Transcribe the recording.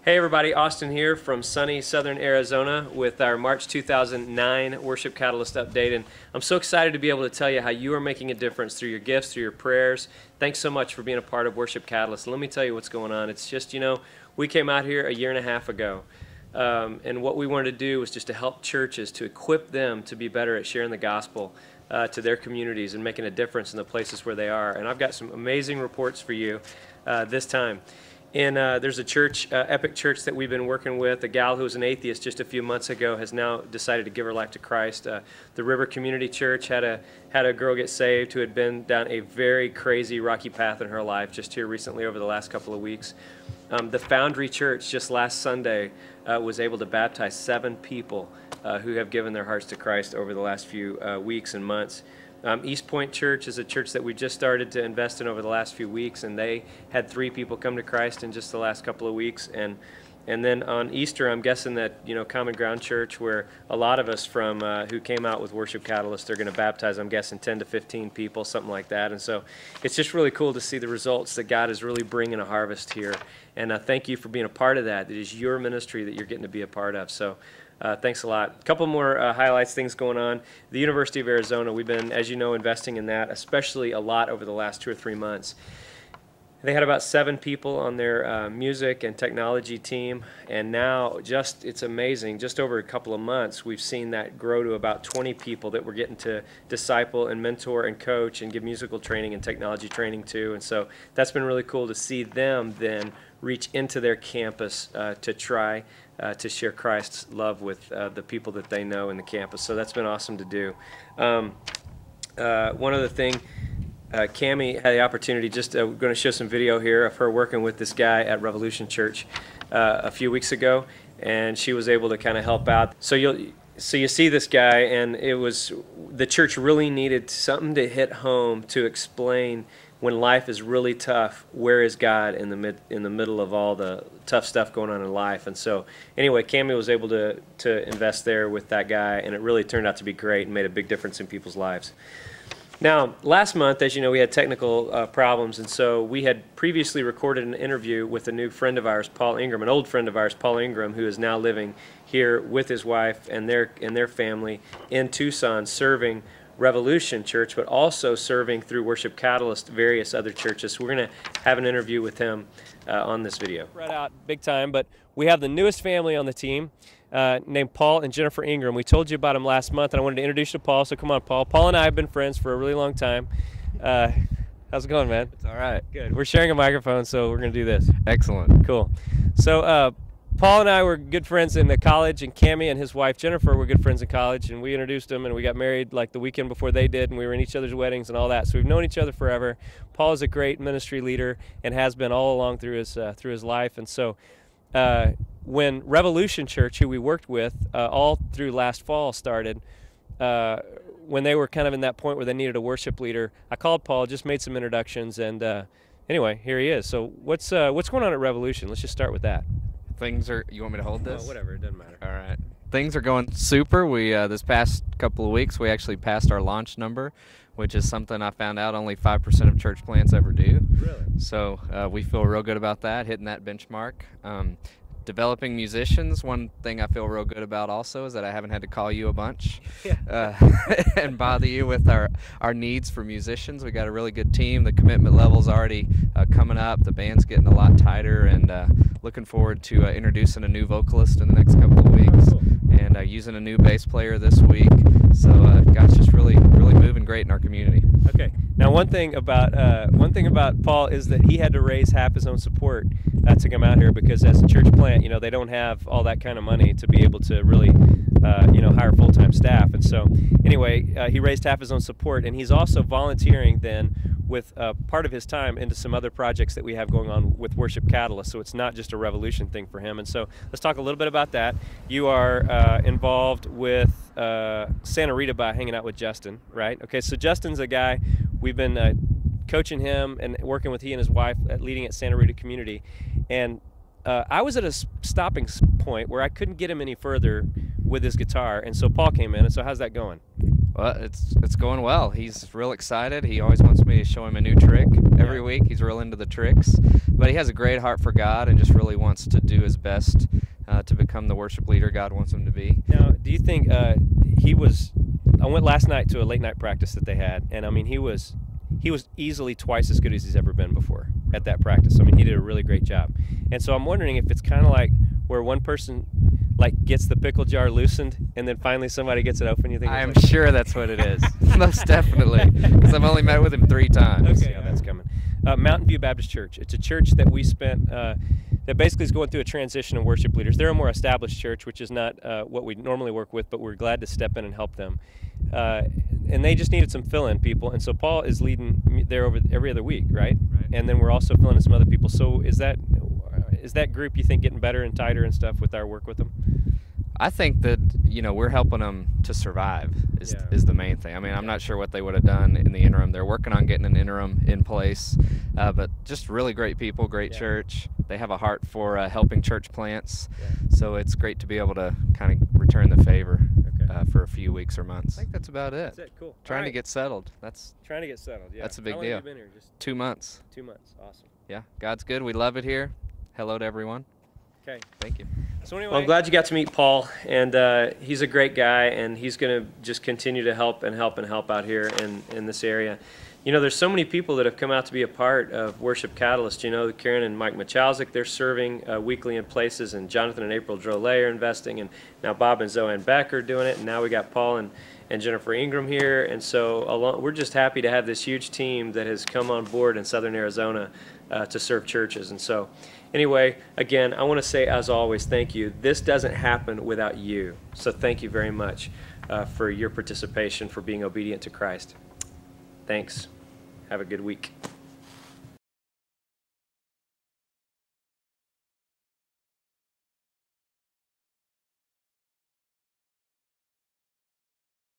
Hey everybody, Austin here from sunny southern Arizona with our March 2009 Worship Catalyst update, and I'm so excited to be able to tell you how you are making a difference through your gifts, through your prayers. Thanks so much for being a part of Worship Catalyst. Let me tell you what's going on. It's just, we came out here a year and a half ago, and what we wanted to do was just to help churches, to equip them to be better at sharing the gospel to their communities and making a difference in the places where they are. And I've got some amazing reports for you this time. And there's a church, Epic Church, that we've been working with. A gal who was an atheist just a few months ago has now decided to give her life to Christ. The River Community Church had a girl get saved who had been down a very crazy, rocky path in her life just here recently over the last couple of weeks. The Foundry Church just last Sunday was able to baptize 7 people who have given their hearts to Christ over the last few weeks and months. East Point Church is a church that we just started to invest in over the last few weeks, and they had 3 people come to Christ in just the last couple of weeks. And then on Easter, I'm guessing that Common Ground Church, where a lot of us from who came out with Worship Catalyst are going to baptize, I'm guessing 10 to 15 people, something like that. And so it's just really cool to see the results that God is really bringing a harvest here. And thank you for being a part of that. It is your ministry that you're getting to be a part of. So. Thanks a lot. A couple more highlights, things going on. The University of Arizona, we've been, as you know, investing in that, especially a lot over the last 2 or 3 months. They had about 7 people on their music and technology team, and now it's amazing. Just over a couple of months, we've seen that grow to about 20 people that we're getting to disciple and mentor and coach and give musical training and technology training to. And so that's been really cool to see them then reach into their campus to try to share Christ's love with the people that they know in the campus. So that's been awesome to do. One other thing, Cammie had the opportunity, we're going to show some video here of her working with this guy at Revolution Church a few weeks ago, and she was able to kind of help out. So you see this guy, and the church really needed something to hit home to explain when life is really tough, where is God in the middle of all the tough stuff going on in life? And so anyway, Cammie was able to invest there with that guy, and it really turned out to be great and made a big difference in people's lives. Now, last month, as you know, we had technical problems, and so we had previously recorded an interview with a new friend of ours, Paul Ingram, an old friend of ours, Paul Ingram, who is now living here with his wife and their family in Tucson, serving Revolution Church, but also serving through Worship Catalyst various other churches. So we're going to have an interview with him on this video. Right out big time, but we have the newest family on the team named Paul and Jennifer Ingram. We told you about them last month, and I wanted to introduce you to Paul, so come on, Paul. Paul and I have been friends for a really long time. How's it going, man? It's all right. Good. We're sharing a microphone, so we're going to do this. Excellent. Cool. So Paul and I were good friends in college, and Cammie and his wife Jennifer were good friends in college, and we introduced them, and we got married like the weekend before they did, and we were in each other's weddings and all that. So we've known each other forever. Paul is a great ministry leader and has been all along through his life. And so when Revolution Church, who we worked with all through last fall, started, when they were kind of in that point where they needed a worship leader, I called Paul, just made some introductions, and anyway, here he is. So what's going on at Revolution? Let's just start with that. You want me to hold this? Oh, whatever, it doesn't matter. All right. Things are going super. We this past couple of weeks, we actually passed our launch number, which is something I found out only 5% of church plants ever do. Really? So we feel real good about that, hitting that benchmark. Developing musicians, one thing I feel real good about also is that I haven't had to call you a bunch and bother you with our needs for musicians. We got a really good team. The commitment level's already coming up. The band's getting a lot tighter, and looking forward to introducing a new vocalist in the next couple of weeks, and using a new bass player this week. So God's just really moving great in our community. Okay. Now, one thing about Paul is that he had to raise half his own support to come out here, because as a church plant, they don't have all that kind of money to be able to really, hire full-time staff. And so, anyway, he raised half his own support, and he's also volunteering then with part of his time into some other projects that we have going on with Worship Catalyst. So it's not just a Revolution thing for him. And so let's talk a little bit about that. You are involved with Santa Rita by hanging out with Justin, right? Okay, so Justin's a guy, we've been coaching him and working with he and his wife at leading at Santa Rita Community. And I was at a stopping point where I couldn't get him any further with his guitar, and so Paul came in. And so how's that going? Well, it's going well. He's real excited. He always wants me to show him a new trick every week. He's real into the tricks, but he has a great heart for God and just really wants to do his best to become the worship leader God wants him to be. Now, do you think he was? I went last night to a late night practice that they had, and I mean he was easily twice as good as he's ever been before at that practice. I mean, he did a really great job, and so I'm wondering if it's kind of like where one person like gets the pickle jar loosened and then finally somebody gets it open. You think? I am like, sure that's what it is. Most definitely, because I've only met with him 3 times. Okay, yeah, that's coming. Mountain View Baptist Church. It's a church that we spent that basically is going through a transition of worship leaders. They're a more established church, which is not what we normally work with, but we're glad to step in and help them. And they just needed some fill-in people, and so Paul is leading there over every other week, right? Right. And then we're also filling in some other people. So is that group, you think, getting better and tighter and stuff with our work with them? I think that, we're helping them to survive is the main thing. I mean, I'm not sure what they would have done in the interim. They're working on getting an interim in place, but just really great people, great church. They have a heart for helping church plants, so it's great to be able to kind of return the favor for a few weeks or months. I think that's about it. That's it, cool. Trying to get settled. Trying to get settled, yeah. That's a big How long deal. have you been here? Just 2 months. 2 months, awesome. Yeah, God's good. We love it here. Hello to everyone. Okay. Thank you. So anyway, Well, I'm glad you got to meet Paul, and he's a great guy, and he's going to just continue to help out here in this area. There's so many people that have come out to be a part of Worship Catalyst. Karen and Mike Michalzik, they're serving weekly in places, and Jonathan and April Drolet are investing, and now Bob and Zoanne Beck are doing it, and now we got Paul and Jennifer Ingram here, and so we're just happy to have this huge team that has come on board in Southern Arizona to serve churches. And so anyway, again, I want to say, as always, thank you. This doesn't happen without you, so thank you very much for your participation, for being obedient to Christ. Thanks. Have a good week.